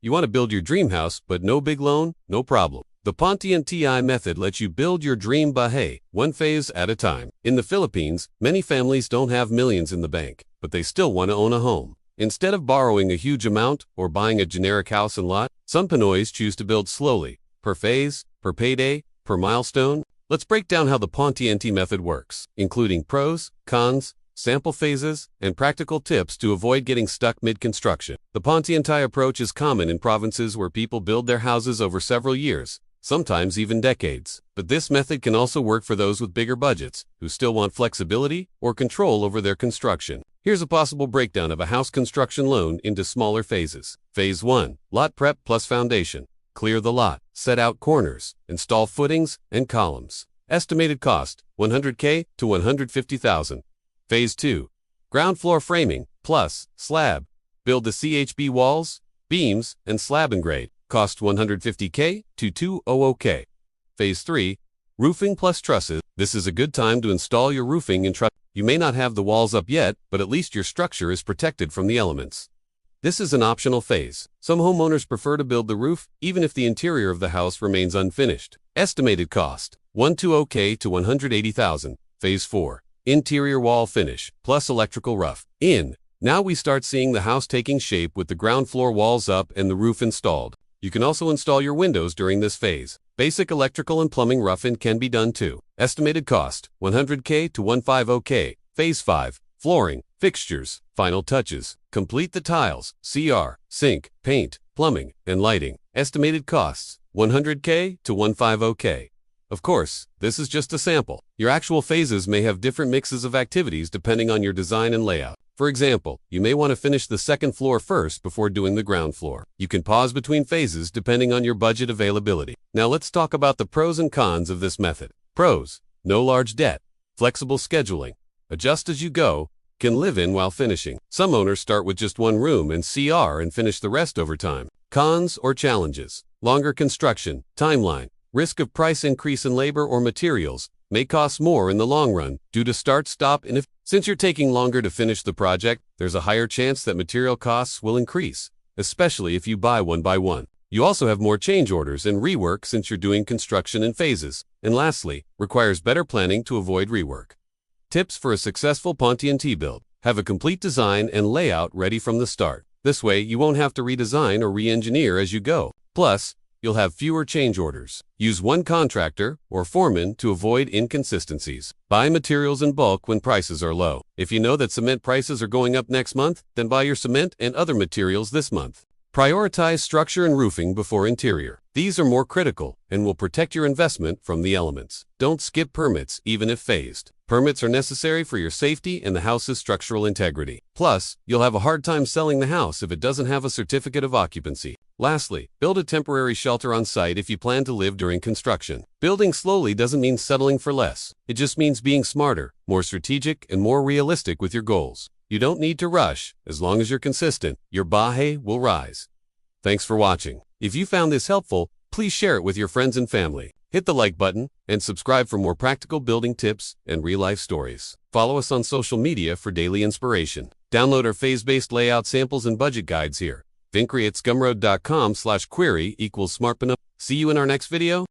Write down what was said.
You want to build your dream house, but no big loan? No problem. The Paunti-Unti method lets you build your dream bahay, one phase at a time. In the Philippines, many families don't have millions in the bank, but they still want to own a home. Instead of borrowing a huge amount or buying a generic house and lot, some Pinoys choose to build slowly, per phase, per payday, per milestone. Let's break down how the Paunti-Unti method works, including pros, cons, sample phases, and practical tips to avoid getting stuck mid-construction. The Paunti-Unti approach is common in provinces where people build their houses over several years, sometimes even decades. But this method can also work for those with bigger budgets, who still want flexibility or control over their construction. Here's a possible breakdown of a house construction loan into smaller phases. Phase 1. Lot prep plus foundation. Clear the lot, set out corners, install footings and columns. Estimated cost, 100K to 150,000. Phase 2. Ground floor framing, plus, slab. Build the CHB walls, beams, and slab and grade. Cost 150K to 200K. Phase 3. Roofing plus trusses. This is a good time to install your roofing and truss. You may not have the walls up yet, but at least your structure is protected from the elements. This is an optional phase. Some homeowners prefer to build the roof, even if the interior of the house remains unfinished. Estimated cost, 120K to 180,000. Phase 4. Interior wall finish, plus electrical rough. Now we start seeing the house taking shape with the ground floor walls up and the roof installed. You can also install your windows during this phase. Basic electrical and plumbing rough-in can be done too. Estimated cost, 100K to 150K. Phase 5. Flooring, fixtures, final touches. Complete the tiles, CR, sink, paint, plumbing, and lighting. Estimated costs, 100K to 150K. Of course, this is just a sample. Your actual phases may have different mixes of activities depending on your design and layout. For example, you may want to finish the second floor first before doing the ground floor. You can pause between phases depending on your budget availability. Now let's talk about the pros and cons of this method. Pros: no large debt, flexible scheduling, adjust as you go, can live in while finishing. Some owners start with just one room and CR and finish the rest over time. Cons or challenges: longer construction, timeline, risk of price increase in labor or materials, may cost more in the long run due to start-stop and since you're taking longer to finish the project, there's a higher chance that material costs will increase, especially if you buy one by one. You also have more change orders and rework since you're doing construction in phases. And lastly, requires better planning to avoid rework. Tips for a successful Paunti-Unti build: have a complete design and layout ready from the start. This way, you won't have to redesign or re-engineer as you go. Plus, you'll have fewer change orders. Use one contractor or foreman to avoid inconsistencies. Buy materials in bulk when prices are low. If you know that cement prices are going up next month, then buy your cement and other materials this month. Prioritize structure and roofing before interior. These are more critical and will protect your investment from the elements. Don't skip permits even if phased. Permits are necessary for your safety and the house's structural integrity. Plus, you'll have a hard time selling the house if it doesn't have a certificate of occupancy. Lastly, build a temporary shelter on site if you plan to live during construction. Building slowly doesn't mean settling for less. It just means being smarter, more strategic, and more realistic with your goals. You don't need to rush. As long as you're consistent, your bahay will rise. Thanks for watching. If you found this helpful, please share it with your friends and family. Hit the like button and subscribe for more practical building tips and real-life stories. Follow us on social media for daily inspiration. Download our phase-based layout samples and budget guides here. vincre@scumroad.com/query=smartpreneur. See you in our next video.